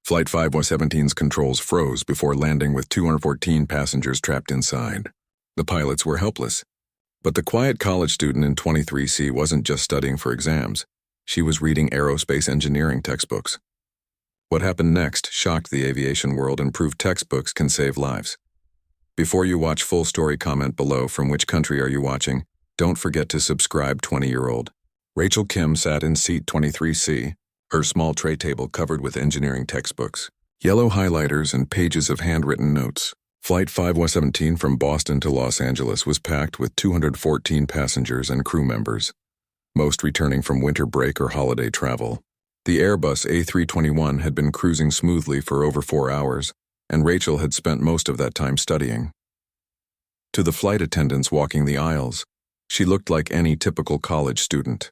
Flight 517's controls froze before landing with 214 passengers trapped inside. The pilots were helpless. But the quiet college student in 23C wasn't just studying for exams. She was reading aerospace engineering textbooks. What happened next shocked the aviation world and proved textbooks can save lives. Before you watch full story, comment below from which country are you watching. Don't forget to subscribe, 20-year-old. Rachel Kim sat in seat 23C, her small tray table covered with engineering textbooks, yellow highlighters, and pages of handwritten notes. Flight 517 from Boston to Los Angeles was packed with 214 passengers and crew members, most returning from winter break or holiday travel. The Airbus A321 had been cruising smoothly for over 4 hours, and Rachel had spent most of that time studying. To the flight attendants walking the aisles, she looked like any typical college student.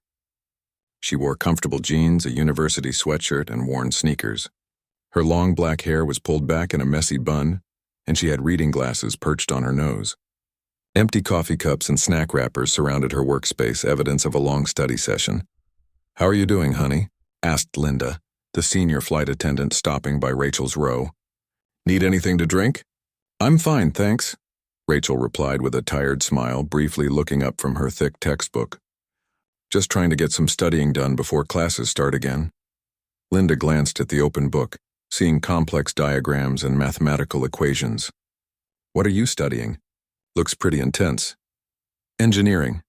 She wore comfortable jeans, a university sweatshirt, and worn sneakers. Her long black hair was pulled back in a messy bun, and she had reading glasses perched on her nose. Empty coffee cups and snack wrappers surrounded her workspace, evidence of a long study session. "How are you doing, honey?" asked Linda, the senior flight attendant stopping by Rachel's row. "Need anything to drink?" "I'm fine, thanks," Rachel replied with a tired smile, briefly looking up from her thick textbook. "Just trying to get some studying done before classes start again." Linda glanced at the open book, seeing complex diagrams and mathematical equations. "What are you studying? Looks pretty intense." "Engineering,"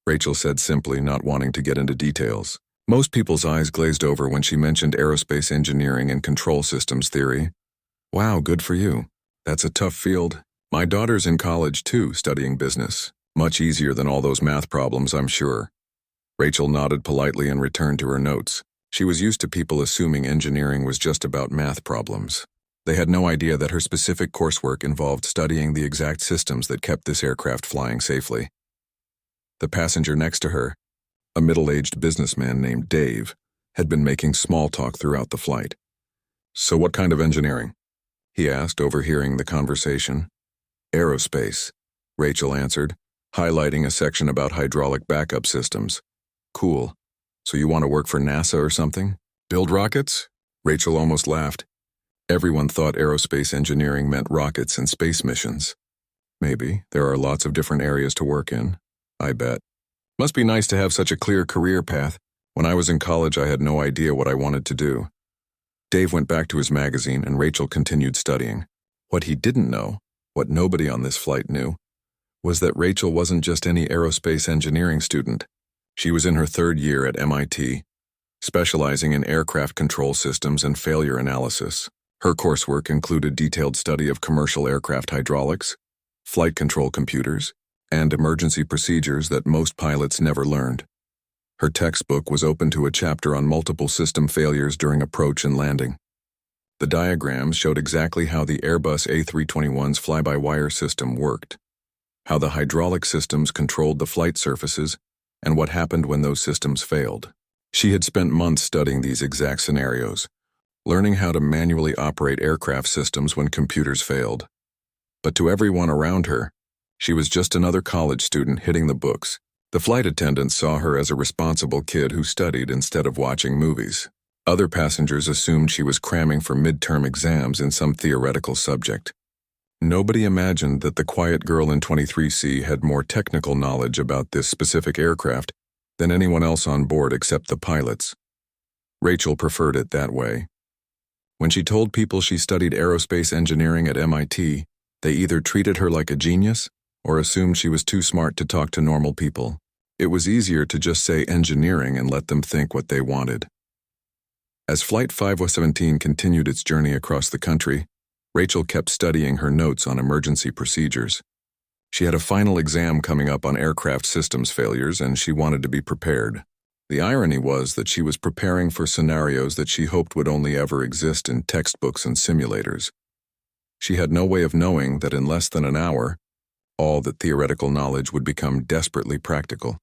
Rachel said simply, not wanting to get into details. Most people's eyes glazed over when she mentioned aerospace engineering and control systems theory. "Wow, good for you. That's a tough field. My daughter's in college too, studying business. Much easier than all those math problems, I'm sure." Rachel nodded politely and returned to her notes. She was used to people assuming engineering was just about math problems. They had no idea that her specific coursework involved studying the exact systems that kept this aircraft flying safely. The passenger next to her, a middle-aged businessman named Dave, had been making small talk throughout the flight. "So what kind of engineering?" he asked, overhearing the conversation. "Aerospace," Rachel answered, highlighting a section about hydraulic backup systems. "Cool. So you want to work for NASA or something? Build rockets?" Rachel almost laughed. Everyone thought aerospace engineering meant rockets and space missions. Maybe. There are lots of different areas to work in, I bet. Must be nice to have such a clear career path. When I was in college, I had no idea what I wanted to do. Dave went back to his magazine, and Rachel continued studying. What he didn't know, what nobody on this flight knew, was that Rachel wasn't just any aerospace engineering student. She was in her 3rd year at MIT, specializing in aircraft control systems and failure analysis. Her coursework included detailed study of commercial aircraft hydraulics, flight control computers, and emergency procedures that most pilots never learned. Her textbook was open to a chapter on multiple system failures during approach and landing. The diagrams showed exactly how the Airbus A321's fly-by-wire system worked, how the hydraulic systems controlled the flight surfaces, and what happened when those systems failed. She had spent months studying these exact scenarios, learning how to manually operate aircraft systems when computers failed. But to everyone around her, she was just another college student hitting the books. The flight attendants saw her as a responsible kid who studied instead of watching movies. Other passengers assumed she was cramming for midterm exams in some theoretical subject. Nobody imagined that the quiet girl in 23C had more technical knowledge about this specific aircraft than anyone else on board except the pilots. Rachel preferred it that way. When she told people she studied aerospace engineering at MIT, they either treated her like a genius or assumed she was too smart to talk to normal people. It was easier to just say engineering and let them think what they wanted. As Flight 517 continued its journey across the country, Rachel kept studying her notes on emergency procedures. She had a final exam coming up on aircraft systems failures, and she wanted to be prepared. The irony was that she was preparing for scenarios that she hoped would only ever exist in textbooks and simulators. She had no way of knowing that in less than an hour, all that theoretical knowledge would become desperately practical.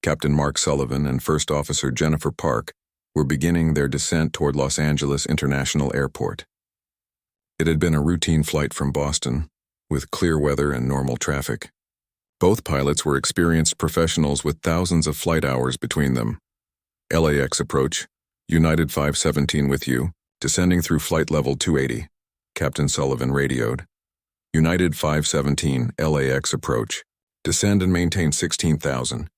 Captain Mark Sullivan and First Officer Jennifer Park were beginning their descent toward Los Angeles International Airport. It had been a routine flight from Boston, with clear weather and normal traffic. Both pilots were experienced professionals with thousands of flight hours between them. LAX approach, United 517 with you, Descending through flight level 280, Captain Sullivan radioed. United 517, LAX approach. Descend and maintain 16,000.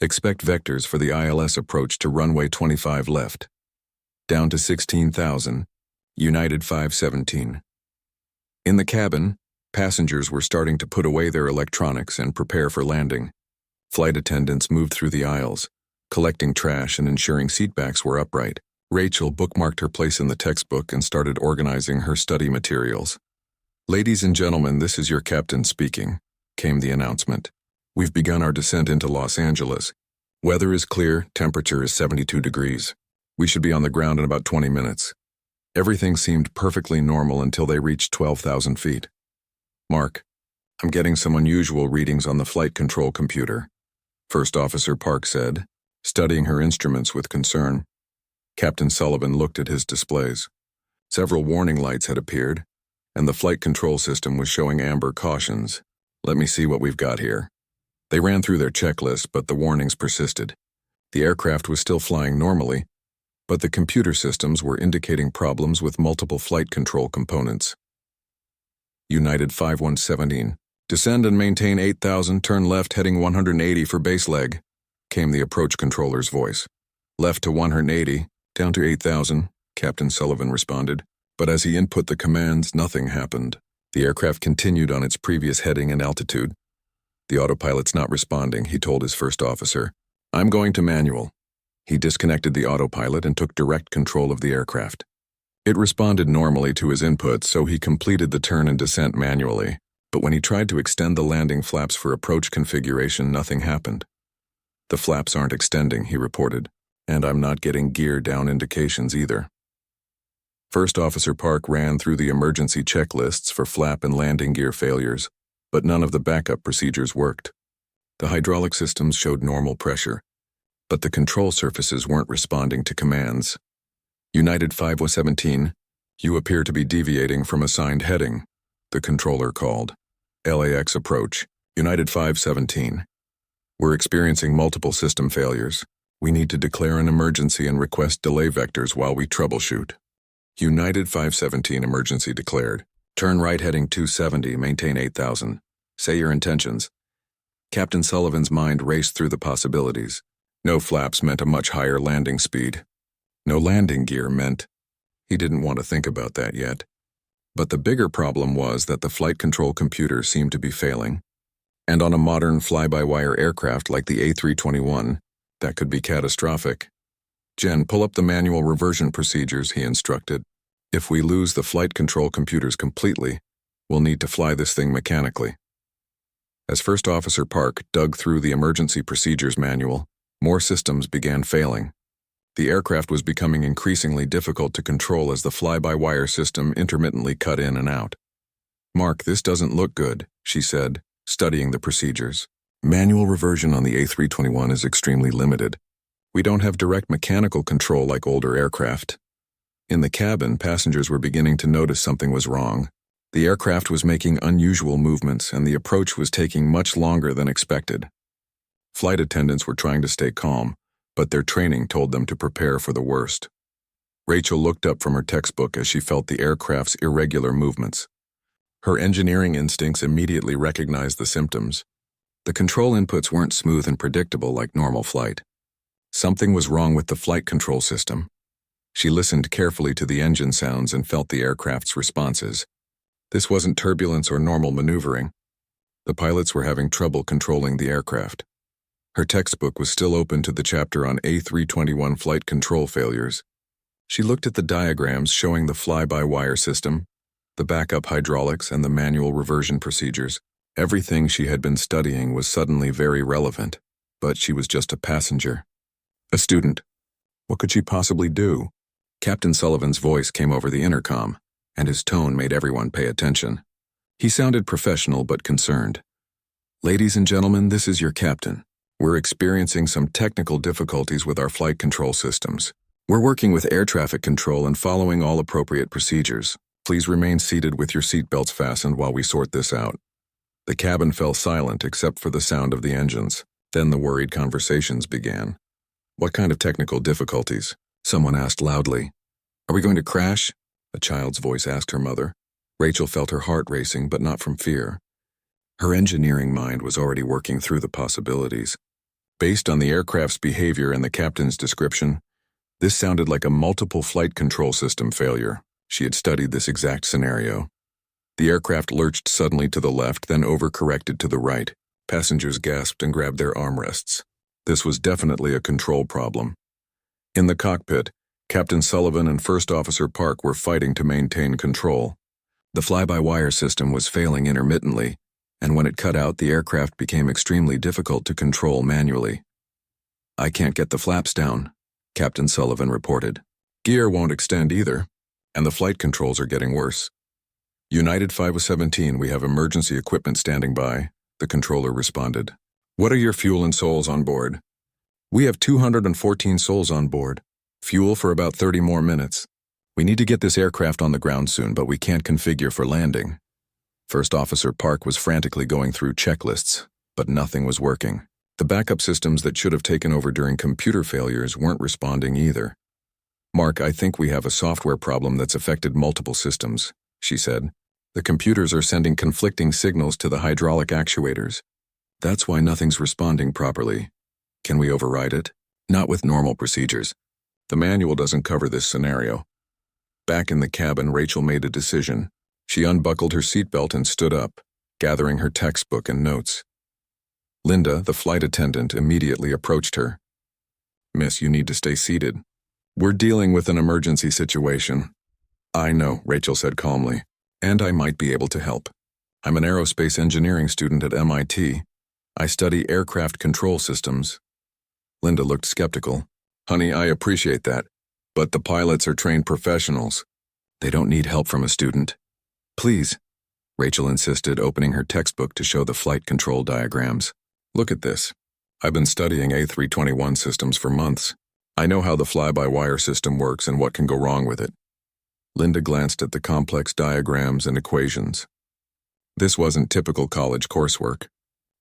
Expect vectors for the ILS approach to runway 25 left. Down to 16,000, United 517. In the cabin, passengers were starting to put away their electronics and prepare for landing. Flight attendants moved through the aisles, collecting trash and ensuring seatbacks were upright. Rachel bookmarked her place in the textbook and started organizing her study materials. "Ladies and gentlemen, this is your captain speaking," came the announcement. "We've begun our descent into Los Angeles. Weather is clear, temperature is 72 degrees. We should be on the ground in about 20 minutes. Everything seemed perfectly normal until they reached 12,000 feet. Mark, I'm getting some unusual readings on the flight control computer," First Officer Park said, studying her instruments with concern. Captain Sullivan looked at his displays. Several warning lights had appeared, and the flight control system was showing amber cautions. "Let me see what we've got here." They ran through their checklist, but the warnings persisted. The aircraft was still flying normally, but the computer systems were indicating problems with multiple flight control components. United 5117. "Descend and maintain 8,000, turn left heading 180 for base leg," came the approach controller's voice. "Left to 180, down to 8,000, Captain Sullivan responded, but as he input the commands, nothing happened. The aircraft continued on its previous heading and altitude. "The autopilot's not responding," he told his first officer. "I'm going to manual." He disconnected the autopilot and took direct control of the aircraft. It responded normally to his inputs, so he completed the turn and descent manually, but when he tried to extend the landing flaps for approach configuration, nothing happened. "The flaps aren't extending," he reported, "and I'm not getting gear down indications either." First Officer Park ran through the emergency checklists for flap and landing gear failures, but none of the backup procedures worked. The hydraulic systems showed normal pressure, but the control surfaces weren't responding to commands. "United 5117, you appear to be deviating from assigned heading," the controller called. "LAX approach, United 517. We're experiencing multiple system failures. We need to declare an emergency and request delay vectors while we troubleshoot." United 517 emergency declared. "Turn right heading 270, maintain 8,000. Say your intentions." Captain Sullivan's mind raced through the possibilities. No flaps meant a much higher landing speed. No landing gear meant... He didn't want to think about that yet. But the bigger problem was that the flight control computer seemed to be failing. And on a modern fly-by-wire aircraft like the A321, that could be catastrophic. "Jen, pull up the manual reversion procedures," he instructed. "If we lose the flight control computers completely, we'll need to fly this thing mechanically." As First Officer Park dug through the emergency procedures manual, more systems began failing. The aircraft was becoming increasingly difficult to control as the fly-by-wire system intermittently cut in and out. "Mark, this doesn't look good," she said, studying the procedures. "Manual reversion on the A321 is extremely limited. We don't have direct mechanical control like older aircraft." In the cabin, passengers were beginning to notice something was wrong. The aircraft was making unusual movements, and the approach was taking much longer than expected. Flight attendants were trying to stay calm, but their training told them to prepare for the worst. Rachel looked up from her textbook as she felt the aircraft's irregular movements. Her engineering instincts immediately recognized the symptoms. The control inputs weren't smooth and predictable like normal flight. Something was wrong with the flight control system. She listened carefully to the engine sounds and felt the aircraft's responses. This wasn't turbulence or normal maneuvering. The pilots were having trouble controlling the aircraft. Her textbook was still open to the chapter on A321 flight control failures. She looked at the diagrams showing the fly-by-wire system, the backup hydraulics, and the manual reversion procedures. Everything she had been studying was suddenly very relevant, but she was just a passenger. A student. What could she possibly do? Captain Sullivan's voice came over the intercom, and his tone made everyone pay attention. He sounded professional but concerned. "Ladies and gentlemen, this is your captain. We're experiencing some technical difficulties with our flight control systems. We're working with air traffic control and following all appropriate procedures. Please remain seated with your seatbelts fastened while we sort this out." The cabin fell silent except for the sound of the engines. Then the worried conversations began. "What kind of technical difficulties?" someone asked loudly. Are we going to crash? A child's voice asked her mother. Rachel felt her heart racing, but not from fear. Her engineering mind was already working through the possibilities. Based on the aircraft's behavior and the captain's description, this sounded like a multiple flight control system failure. She had studied this exact scenario. The aircraft lurched suddenly to the left, then overcorrected to the right. Passengers gasped and grabbed their armrests. This was definitely a control problem. In the cockpit, Captain Sullivan and First Officer Park were fighting to maintain control. The fly-by-wire system was failing intermittently, and when it cut out, the aircraft became extremely difficult to control manually. "I can't get the flaps down," Captain Sullivan reported. "Gear won't extend either, and the flight controls are getting worse." "United 517, we have emergency equipment standing by," the controller responded. "What are your fuel and souls on board?" "We have 214 souls on board. Fuel for about 30 more minutes. We need to get this aircraft on the ground soon, but we can't configure for landing." First Officer Park was frantically going through checklists, but nothing was working. The backup systems that should have taken over during computer failures weren't responding either. "Mark, I think we have a software problem that's affected multiple systems," she said. "The computers are sending conflicting signals to the hydraulic actuators. That's why nothing's responding properly. Can we override it?" "Not with normal procedures. The manual doesn't cover this scenario." Back in the cabin, Rachel made a decision. She unbuckled her seatbelt and stood up, gathering her textbook and notes. Linda, the flight attendant, immediately approached her. "Miss, you need to stay seated. We're dealing with an emergency situation." "I know," Rachel said calmly, "and I might be able to help. I'm an aerospace engineering student at MIT. I study aircraft control systems." Linda looked skeptical. "Honey, I appreciate that, but the pilots are trained professionals. They don't need help from a student." "Please," Rachel insisted, opening her textbook to show the flight control diagrams. "Look at this. I've been studying A321 systems for months. I know how the fly-by-wire system works and what can go wrong with it." Linda glanced at the complex diagrams and equations. This wasn't typical college coursework.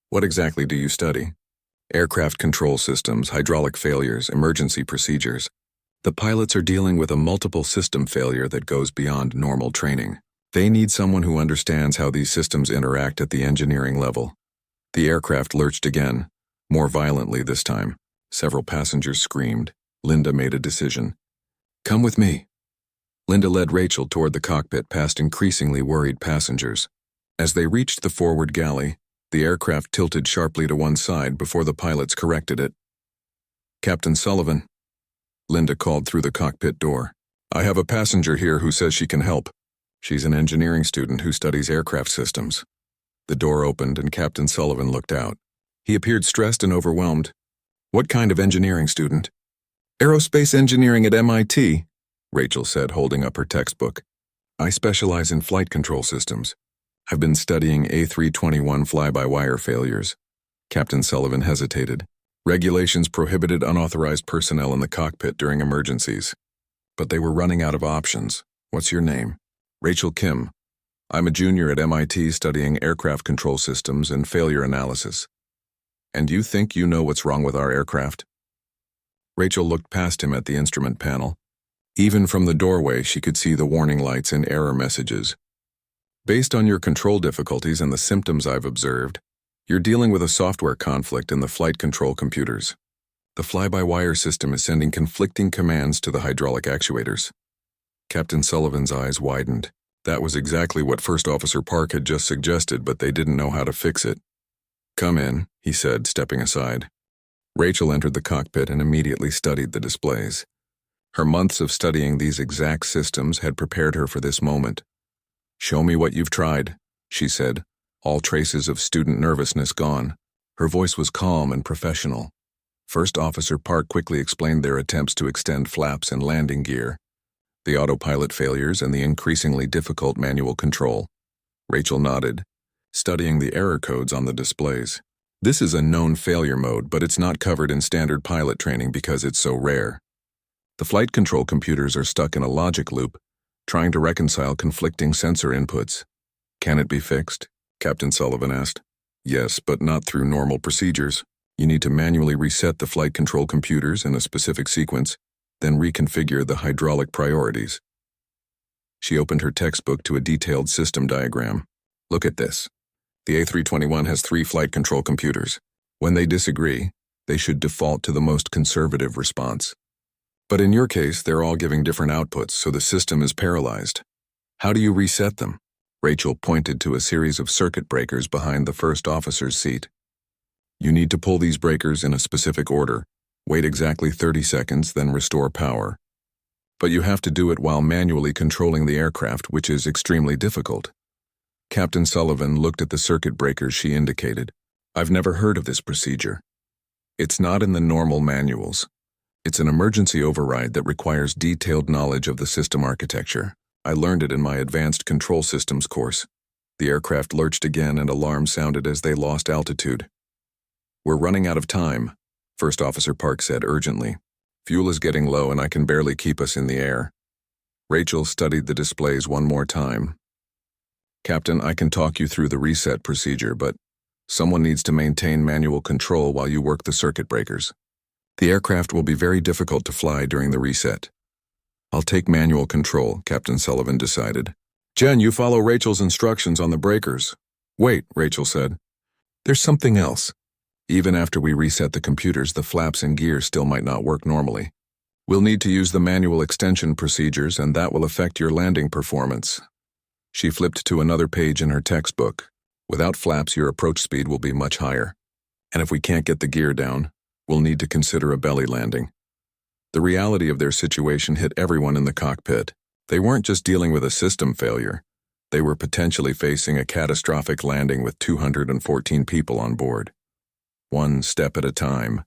"What exactly do you study?" "Aircraft control systems, hydraulic failures, emergency procedures. The pilots are dealing with a multiple system failure that goes beyond normal training. They need someone who understands how these systems interact at the engineering level." The aircraft lurched again, more violently this time. Several passengers screamed. Linda made a decision. "Come with me." Linda led Rachel toward the cockpit past increasingly worried passengers. As they reached the forward galley, the aircraft tilted sharply to one side before the pilots corrected it. "Captain Sullivan," Linda called through the cockpit door. "I have a passenger here who says she can help. She's an engineering student who studies aircraft systems." The door opened and Captain Sullivan looked out. He appeared stressed and overwhelmed. "What kind of engineering student?" "Aerospace engineering at MIT," Rachel said, holding up her textbook. "I specialize in flight control systems. I've been studying A321 fly-by-wire failures." Captain Sullivan hesitated. "Regulations prohibited unauthorized personnel in the cockpit during emergencies. But they were running out of options. What's your name?" "Rachel Kim. I'm a junior at MIT studying aircraft control systems and failure analysis." "And you think you know what's wrong with our aircraft?" Rachel looked past him at the instrument panel. Even from the doorway, she could see the warning lights and error messages. "Based on your control difficulties and the symptoms I've observed, you're dealing with a software conflict in the flight control computers. The fly-by-wire system is sending conflicting commands to the hydraulic actuators." Captain Sullivan's eyes widened. That was exactly what First Officer Park had just suggested, but they didn't know how to fix it. "Come in," he said, stepping aside. Rachel entered the cockpit and immediately studied the displays. Her months of studying these exact systems had prepared her for this moment. "Show me what you've tried," she said, all traces of student nervousness gone. Her voice was calm and professional. First Officer Park quickly explained their attempts to extend flaps and landing gear, the autopilot failures, and the increasingly difficult manual control. Rachel nodded, studying the error codes on the displays. "This is a known failure mode, but it's not covered in standard pilot training because it's so rare. The flight control computers are stuck in a logic loop, trying to reconcile conflicting sensor inputs." "Can it be fixed?" Captain Sullivan asked. "Yes, but not through normal procedures. You need to manually reset the flight control computers in a specific sequence. then reconfigure the hydraulic priorities. She opened her textbook to a detailed system diagram. Look at this. The A321 has 3 flight control computers. When they disagree, they should default to the most conservative response. But in your case, they're all giving different outputs, so the system is paralyzed. How do you reset them? Rachel pointed to a series of circuit breakers behind the first officer's seat. You need to pull these breakers in a specific order, wait exactly 30 seconds, then restore power. But you have to do it while manually controlling the aircraft, which is extremely difficult. Captain Sullivan looked at the circuit breakers she indicated. I've never heard of this procedure. It's not in the normal manuals. It's an emergency override that requires detailed knowledge of the system architecture. I learned it in my advanced control systems course. The aircraft lurched again and alarms sounded as they lost altitude. We're running out of time, First Officer Park said urgently. Fuel is getting low and I can barely keep us in the air. Rachel studied the displays one more time. Captain, I can talk you through the reset procedure, but someone needs to maintain manual control while you work the circuit breakers. The aircraft will be very difficult to fly during the reset. I'll take manual control, Captain Sullivan decided. Jen, you follow Rachel's instructions on the breakers. Wait, Rachel said. There's something else. Even after we reset the computers, the flaps and gears still might not work normally. We'll need to use the manual extension procedures, and that will affect your landing performance. She flipped to another page in her textbook. Without flaps, your approach speed will be much higher. And if we can't get the gear down, we'll need to consider a belly landing. The reality of their situation hit everyone in the cockpit. They weren't just dealing with a system failure. They were potentially facing a catastrophic landing with 214 people on board. One step at a time,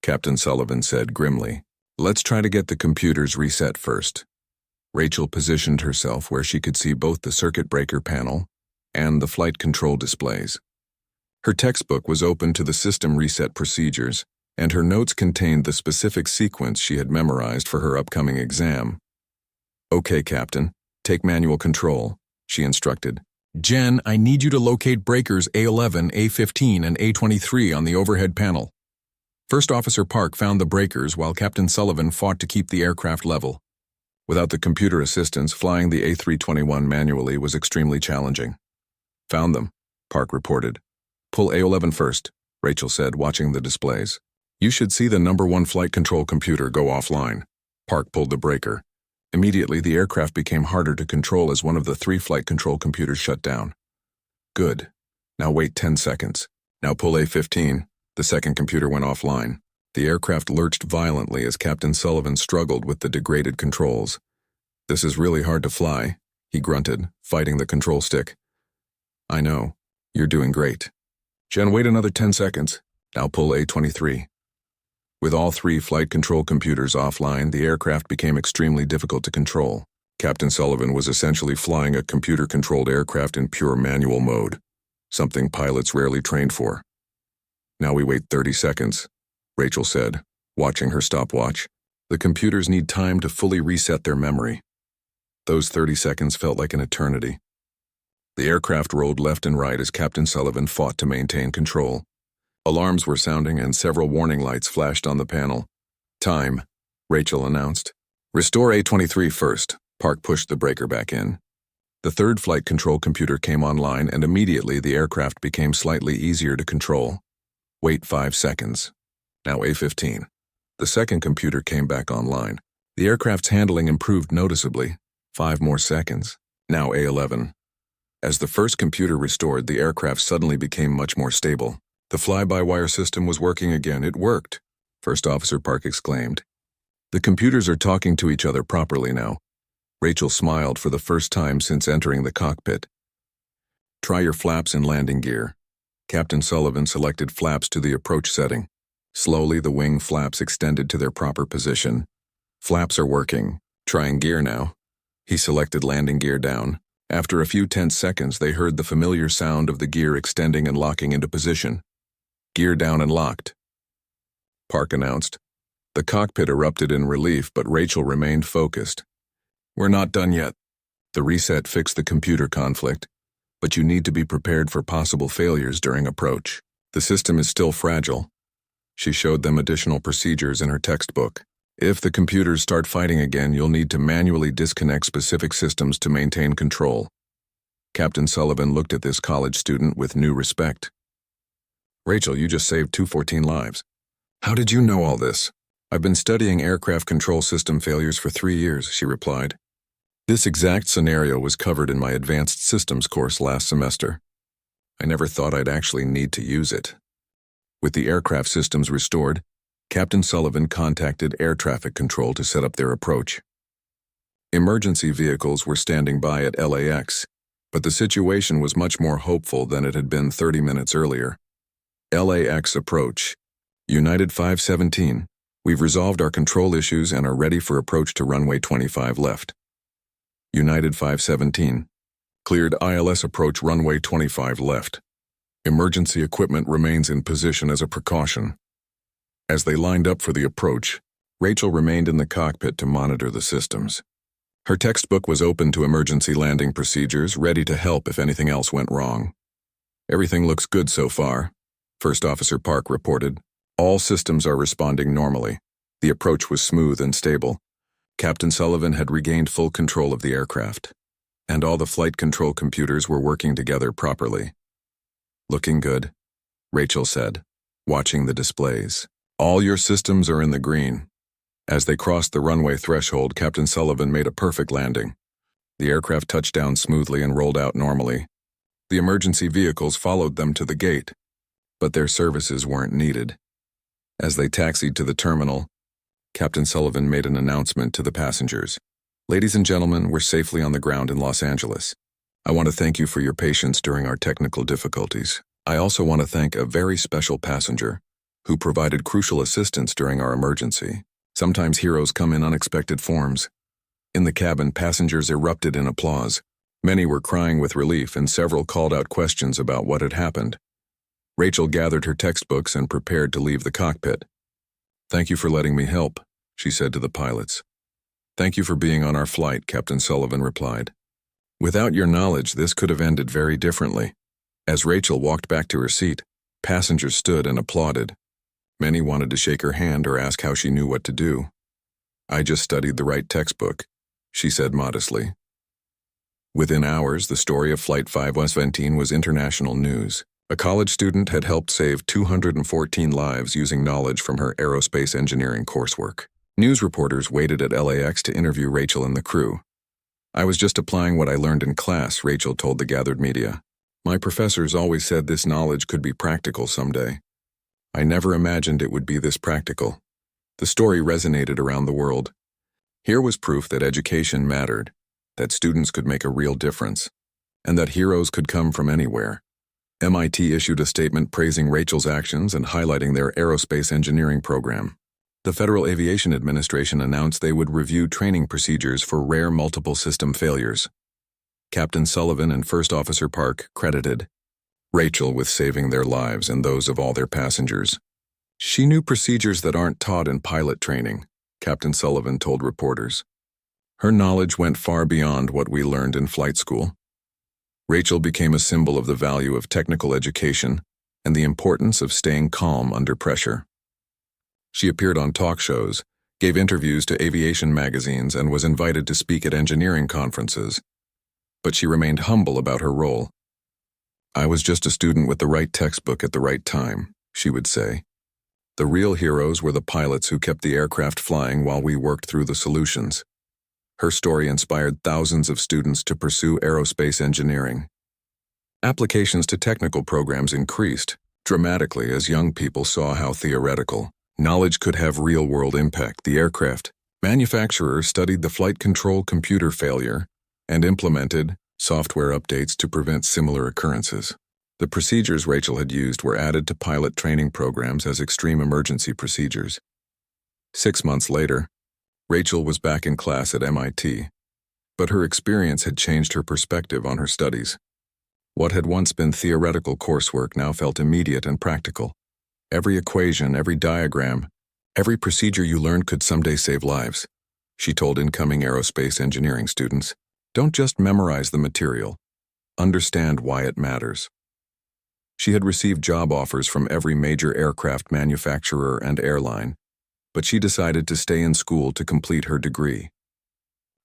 Captain Sullivan said grimly. Let's try to get the computers reset first. Rachel positioned herself where she could see both the circuit breaker panel and the flight control displays. Her textbook was open to the system reset procedures, and her notes contained the specific sequence she had memorized for her upcoming exam. Okay, Captain, take manual control, she instructed. Jen, I need you to locate breakers A11, A15, and A23 on the overhead panel. First Officer Park found the breakers while Captain Sullivan fought to keep the aircraft level. Without the computer assistance, flying the A321 manually was extremely challenging. Found them, Park reported. Pull A11 first, Rachel said, watching the displays. You should see the number 1 flight control computer go offline. Park pulled the breaker. Immediately, the aircraft became harder to control as one of the 3 flight control computers shut down. Good. Now wait 10 seconds. Now pull A15. The second computer went offline. The aircraft lurched violently as Captain Sullivan struggled with the degraded controls. This is really hard to fly, he grunted, fighting the control stick. I know. You're doing great. Jen, wait another 10 seconds. Now pull A23. With all 3 flight control computers offline, the aircraft became extremely difficult to control. Captain Sullivan was essentially flying a computer-controlled aircraft in pure manual mode, something pilots rarely trained for. Now we wait 30 seconds, Rachel said, watching her stopwatch. The computers need time to fully reset their memory. Those 30 seconds felt like an eternity. The aircraft rolled left and right as Captain Sullivan fought to maintain control. Alarms were sounding and several warning lights flashed on the panel. Time, Rachel announced. Restore A23 first. Park pushed the breaker back in. The third flight control computer came online and immediately the aircraft became slightly easier to control. Wait 5 seconds. Now A15. The second computer came back online. The aircraft's handling improved noticeably. 5 more seconds. Now A11. As the first computer restored, the aircraft suddenly became much more stable. The fly-by-wire system was working again. It worked, First Officer Park exclaimed. The computers are talking to each other properly now. Rachel smiled for the first time since entering the cockpit. Try your flaps and landing gear. Captain Sullivan selected flaps to the approach setting. Slowly, the wing flaps extended to their proper position. Flaps are working. Trying gear now. He selected landing gear down. After a few tense seconds, they heard the familiar sound of the gear extending and locking into position. Gear down and locked, Park announced. The cockpit erupted in relief, but Rachel remained focused. We're not done yet. The reset fixed the computer conflict, but you need to be prepared for possible failures during approach. The system is still fragile. She showed them additional procedures in her textbook. If the computers start fighting again, you'll need to manually disconnect specific systems to maintain control. Captain Sullivan looked at this college student with new respect. Rachel, you just saved 214 lives. How did you know all this? I've been studying aircraft control system failures for 3 years, she replied. This exact scenario was covered in my advanced systems course last semester. I never thought I'd actually need to use it. With the aircraft systems restored, Captain Sullivan contacted air traffic control to set up their approach. Emergency vehicles were standing by at LAX, but the situation was much more hopeful than it had been 30 minutes earlier. LAX approach. United 517. We've resolved our control issues and are ready for approach to runway 25 left. United 517. Cleared ILS approach runway 25 left. Emergency equipment remains in position as a precaution. As they lined up for the approach, Rachel remained in the cockpit to monitor the systems. Her textbook was open to emergency landing procedures, ready to help if anything else went wrong. Everything looks good so far, First Officer Park reported. All systems are responding normally. The approach was smooth and stable. Captain Sullivan had regained full control of the aircraft, and all the flight control computers were working together properly. Looking good, Rachel said, watching the displays. All your systems are in the green. As they crossed the runway threshold, Captain Sullivan made a perfect landing. The aircraft touched down smoothly and rolled out normally. The emergency vehicles followed them to the gate, but their services weren't needed. As they taxied to the terminal, Captain Sullivan made an announcement to the passengers. Ladies and gentlemen, we're safely on the ground in Los Angeles. I want to thank you for your patience during our technical difficulties. I also want to thank a very special passenger who provided crucial assistance during our emergency. Sometimes heroes come in unexpected forms. In the cabin, passengers erupted in applause. Many were crying with relief, and several called out questions about what had happened. Rachel gathered her textbooks and prepared to leave the cockpit. Thank you for letting me help, she said to the pilots. Thank you for being on our flight, Captain Sullivan replied. Without your knowledge, this could have ended very differently. As Rachel walked back to her seat, passengers stood and applauded. Many wanted to shake her hand or ask how she knew what to do. I just studied the right textbook, she said modestly. Within hours, the story of Flight 517 was international news. A college student had helped save 214 lives using knowledge from her aerospace engineering coursework. News reporters waited at LAX to interview Rachel and the crew. I was just applying what I learned in class, Rachel told the gathered media. My professors always said this knowledge could be practical someday. I never imagined it would be this practical. The story resonated around the world. Here was proof that education mattered, that students could make a real difference, and that heroes could come from anywhere. MIT issued a statement praising Rachel's actions and highlighting their aerospace engineering program. The Federal Aviation Administration announced they would review training procedures for rare multiple system failures. Captain Sullivan and First Officer Park credited Rachel with saving their lives and those of all their passengers. She knew procedures that aren't taught in pilot training, Captain Sullivan told reporters. Her knowledge went far beyond what we learned in flight school. Rachel became a symbol of the value of technical education and the importance of staying calm under pressure. She appeared on talk shows, gave interviews to aviation magazines, and was invited to speak at engineering conferences. But she remained humble about her role. I was just a student with the right textbook at the right time, she would say. The real heroes were the pilots who kept the aircraft flying while we worked through the solutions. Her story inspired thousands of students to pursue aerospace engineering. Applications to technical programs increased dramatically as young people saw how theoretical knowledge could have real-world impact. The aircraft manufacturers studied the flight control computer failure and implemented software updates to prevent similar occurrences. The procedures Rachel had used were added to pilot training programs as extreme emergency procedures. 6 months later, Rachel was back in class at MIT, but her experience had changed her perspective on her studies. What had once been theoretical coursework now felt immediate and practical. Every equation, every diagram, every procedure you learned could someday save lives, she told incoming aerospace engineering students. Don't just memorize the material. Understand why it matters. She had received job offers from every major aircraft manufacturer and airline, but she decided to stay in school to complete her degree.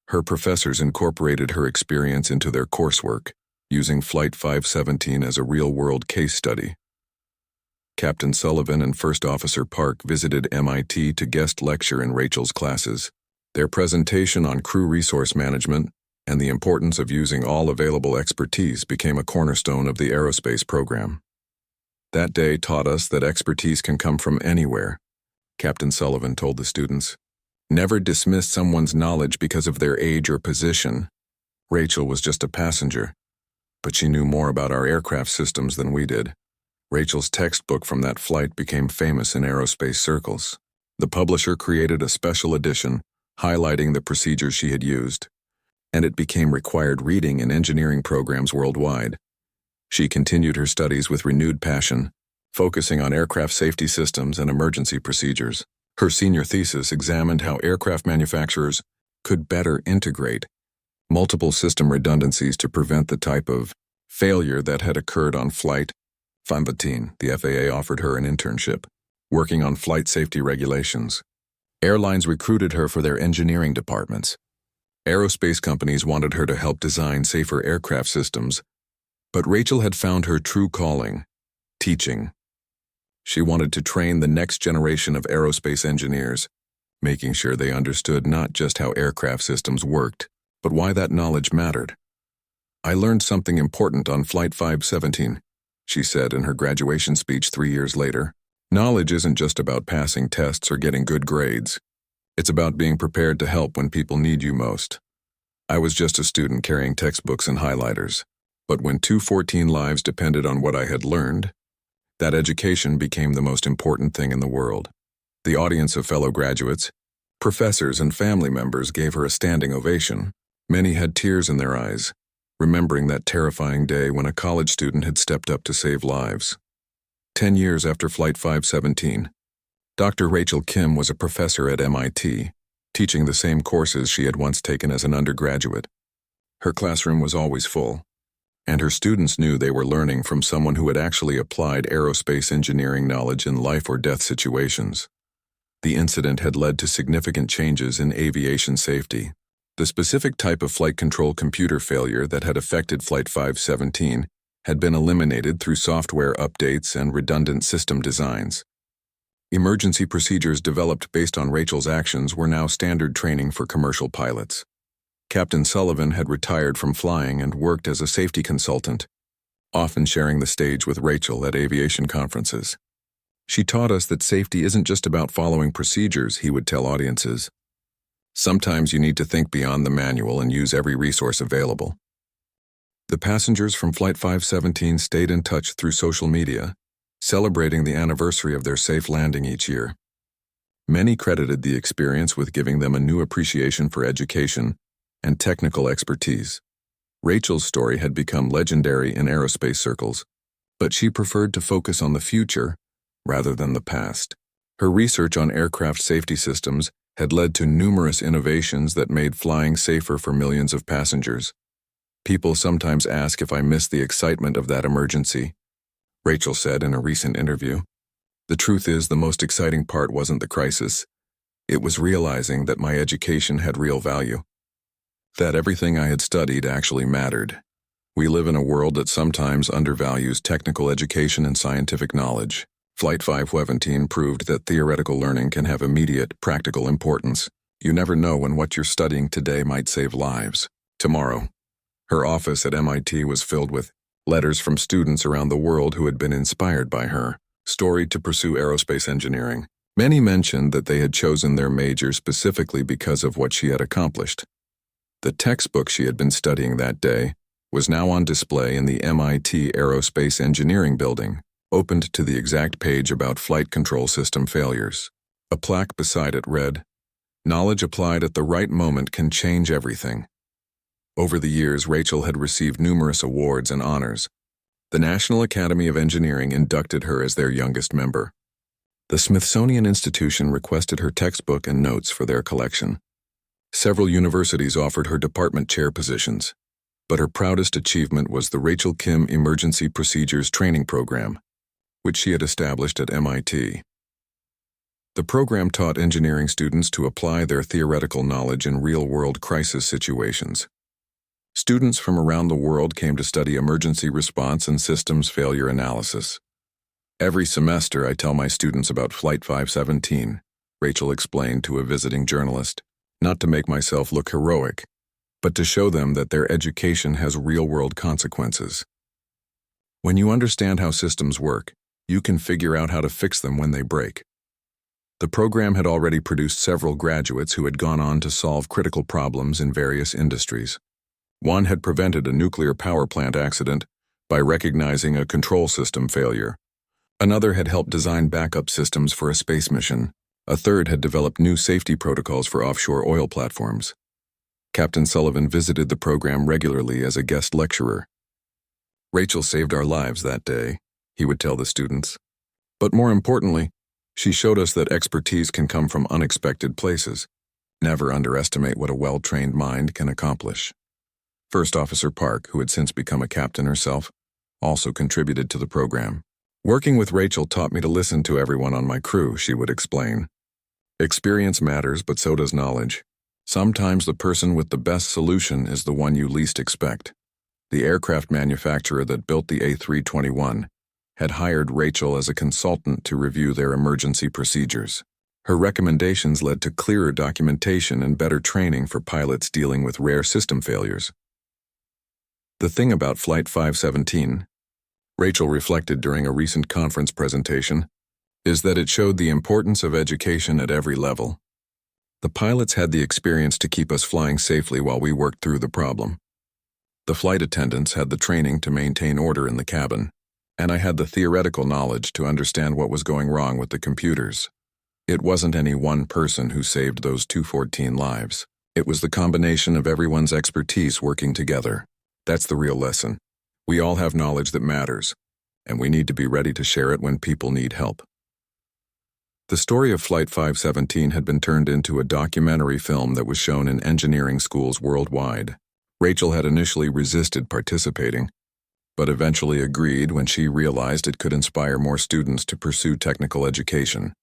Her professors incorporated her experience into their coursework, using Flight 517 as a real-world case study. Captain Sullivan and First Officer Park visited MIT to guest lecture in Rachel's classes. Their presentation on crew resource management and the importance of using all available expertise became a cornerstone of the aerospace program. That day taught us that expertise can come from anywhere, Captain Sullivan told the students. Never dismiss someone's knowledge because of their age or position. Rachel was just a passenger, but she knew more about our aircraft systems than we did. Rachel's textbook from that flight became famous in aerospace circles. The publisher created a special edition highlighting the procedures she had used, and it became required reading in engineering programs worldwide. She continued her studies with renewed passion, focusing on aircraft safety systems and emergency procedures. Her senior thesis examined how aircraft manufacturers could better integrate multiple system redundancies to prevent the type of failure that had occurred on Flight 517. The FAA offered her an internship, working on flight safety regulations. Airlines recruited her for their engineering departments. Aerospace companies wanted her to help design safer aircraft systems, but Rachel had found her true calling: teaching. She wanted to train the next generation of aerospace engineers, making sure they understood not just how aircraft systems worked, but why that knowledge mattered. "I learned something important on Flight 517, she said in her graduation speech 3 years later. "Knowledge isn't just about passing tests or getting good grades. It's about being prepared to help when people need you most. I was just a student carrying textbooks and highlighters, but when 214 lives depended on what I had learned, that education became the most important thing in the world." The audience of fellow graduates, professors, and family members gave her a standing ovation. Many had tears in their eyes, remembering that terrifying day when a college student had stepped up to save lives. 10 years after Flight 517, Dr. Rachel Kim was a professor at MIT, teaching the same courses she had once taken as an undergraduate. Her classroom was always full, and her students knew they were learning from someone who had actually applied aerospace engineering knowledge in life-or-death situations. The incident had led to significant changes in aviation safety. The specific type of flight control computer failure that had affected Flight 517 had been eliminated through software updates and redundant system designs. Emergency procedures developed based on Rachel's actions were now standard training for commercial pilots. Captain Sullivan had retired from flying and worked as a safety consultant, often sharing the stage with Rachel at aviation conferences. "She taught us that safety isn't just about following procedures," he would tell audiences. "Sometimes you need to think beyond the manual and use every resource available." The passengers from Flight 517 stayed in touch through social media, celebrating the anniversary of their safe landing each year. Many credited the experience with giving them a new appreciation for education and technical expertise. Rachel's story had become legendary in aerospace circles, but she preferred to focus on the future rather than the past. Her research on aircraft safety systems had led to numerous innovations that made flying safer for millions of passengers. "People sometimes ask if I miss the excitement of that emergency," Rachel said in a recent interview. "The truth is, the most exciting part wasn't the crisis. It was realizing that my education had real value, that everything I had studied actually mattered." We live in a world that sometimes undervalues technical education and scientific knowledge. Flight 517 proved that theoretical learning can have immediate, practical importance. You never know when what you're studying today might save lives tomorrow. Her office at MIT was filled with letters from students around the world who had been inspired by her, storied to pursue aerospace engineering. Many mentioned that they had chosen their major specifically because of what she had accomplished. The textbook she had been studying that day was now on display in the MIT Aerospace Engineering Building, opened to the exact page about flight control system failures. A plaque beside it read, "Knowledge applied at the right moment can change everything." Over the years, Rachel had received numerous awards and honors. The National Academy of Engineering inducted her as their youngest member. The Smithsonian Institution requested her textbook and notes for their collection. Several universities offered her department chair positions, but her proudest achievement was the Rachel Kim Emergency Procedures Training Program, which she had established at MIT. The program taught engineering students to apply their theoretical knowledge in real-world crisis situations. Students from around the world came to study emergency response and systems failure analysis. Every semester, I tell my students about Flight 517, Rachel explained to a visiting journalist, not to make myself look heroic, but to show them that their education has real-world consequences. When you understand how systems work, you can figure out how to fix them when they break. The program had already produced several graduates who had gone on to solve critical problems in various industries. One had prevented a nuclear power plant accident by recognizing a control system failure. Another had helped design backup systems for a space mission. A third had developed new safety protocols for offshore oil platforms. Captain Sullivan visited the program regularly as a guest lecturer. Rachel saved our lives that day, he would tell the students. But more importantly, she showed us that expertise can come from unexpected places. Never underestimate what a well-trained mind can accomplish. First Officer Park, who had since become a captain herself, also contributed to the program. Working with Rachel taught me to listen to everyone on my crew, she would explain. Experience matters, but so does knowledge. Sometimes the person with the best solution is the one you least expect. The aircraft manufacturer that built the A321 had hired Rachel as a consultant to review their emergency procedures. Her recommendations led to clearer documentation and better training for pilots dealing with rare system failures. The thing about Flight 517, Rachel reflected during a recent conference presentation, is that it showed the importance of education at every level. The pilots had the experience to keep us flying safely while we worked through the problem. The flight attendants had the training to maintain order in the cabin, and I had the theoretical knowledge to understand what was going wrong with the computers. It wasn't any one person who saved those 214 lives. It was the combination of everyone's expertise working together. That's the real lesson. We all have knowledge that matters, and we need to be ready to share it when people need help. The story of Flight 517 had been turned into a documentary film that was shown in engineering schools worldwide. Rachel had initially resisted participating, but eventually agreed when she realized it could inspire more students to pursue technical education.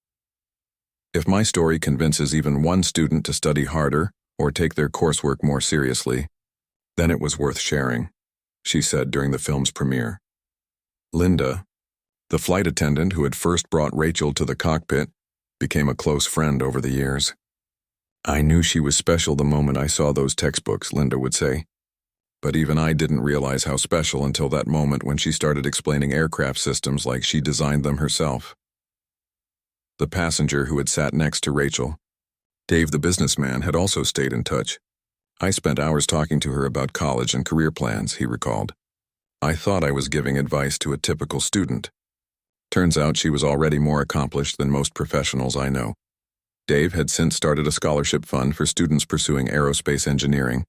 If my story convinces even one student to study harder or take their coursework more seriously, then it was worth sharing, she said during the film's premiere. Linda, the flight attendant who had first brought Rachel to the cockpit, became a close friend over the years. I knew she was special the moment I saw those textbooks, Linda would say. But even I didn't realize how special until that moment when she started explaining aircraft systems like she designed them herself. The passenger who had sat next to Rachel, Dave the businessman, had also stayed in touch. I spent hours talking to her about college and career plans, he recalled. I thought I was giving advice to a typical student. Turns out she was already more accomplished than most professionals I know. Dave had since started a scholarship fund for students pursuing aerospace engineering,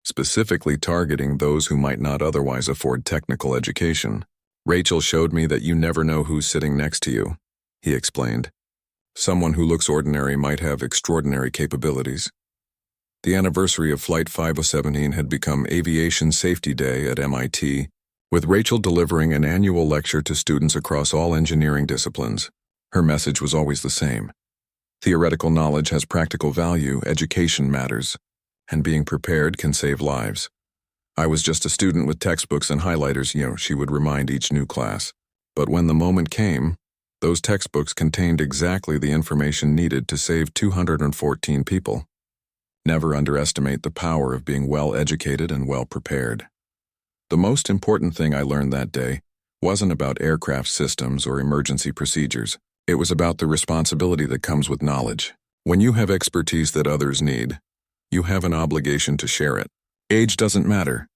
specifically targeting those who might not otherwise afford technical education. Rachel showed me that you never know who's sitting next to you, he explained. Someone who looks ordinary might have extraordinary capabilities. The anniversary of Flight 517 had become Aviation Safety Day at MIT, with Rachel delivering an annual lecture to students across all engineering disciplines. Her message was always the same. Theoretical knowledge has practical value, education matters, and being prepared can save lives. I was just a student with textbooks and highlighters, she would remind each new class. But when the moment came, those textbooks contained exactly the information needed to save 214 people. Never underestimate the power of being well-educated and well-prepared. The most important thing I learned that day wasn't about aircraft systems or emergency procedures. It was about the responsibility that comes with knowledge. When you have expertise that others need, you have an obligation to share it. Age doesn't matter.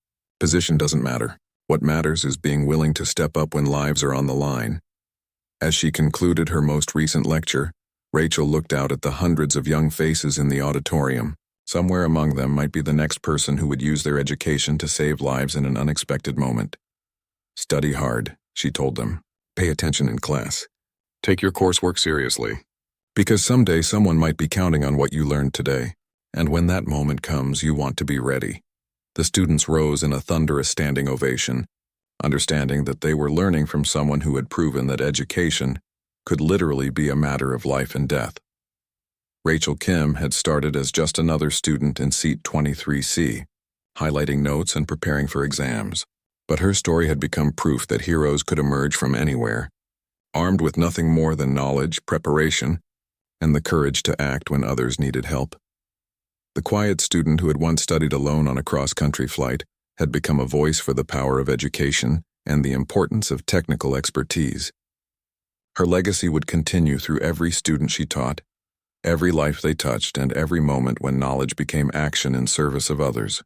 Position doesn't matter. What matters is being willing to step up when lives are on the line. As she concluded her most recent lecture, Rachel looked out at the hundreds of young faces in the auditorium. Somewhere among them might be the next person who would use their education to save lives in an unexpected moment. Study hard, she told them. Pay attention in class. Take your coursework seriously. Because someday someone might be counting on what you learned today, and when that moment comes, you want to be ready. The students rose in a thunderous standing ovation, understanding that they were learning from someone who had proven that education could literally be a matter of life and death. Rachel Kim had started as just another student in seat 23C, highlighting notes and preparing for exams. But her story had become proof that heroes could emerge from anywhere, armed with nothing more than knowledge, preparation, and the courage to act when others needed help. The quiet student who had once studied alone on a cross-country flight had become a voice for the power of education and the importance of technical expertise. Her legacy would continue through every student she taught, every life they touched, and every moment when knowledge became action in service of others.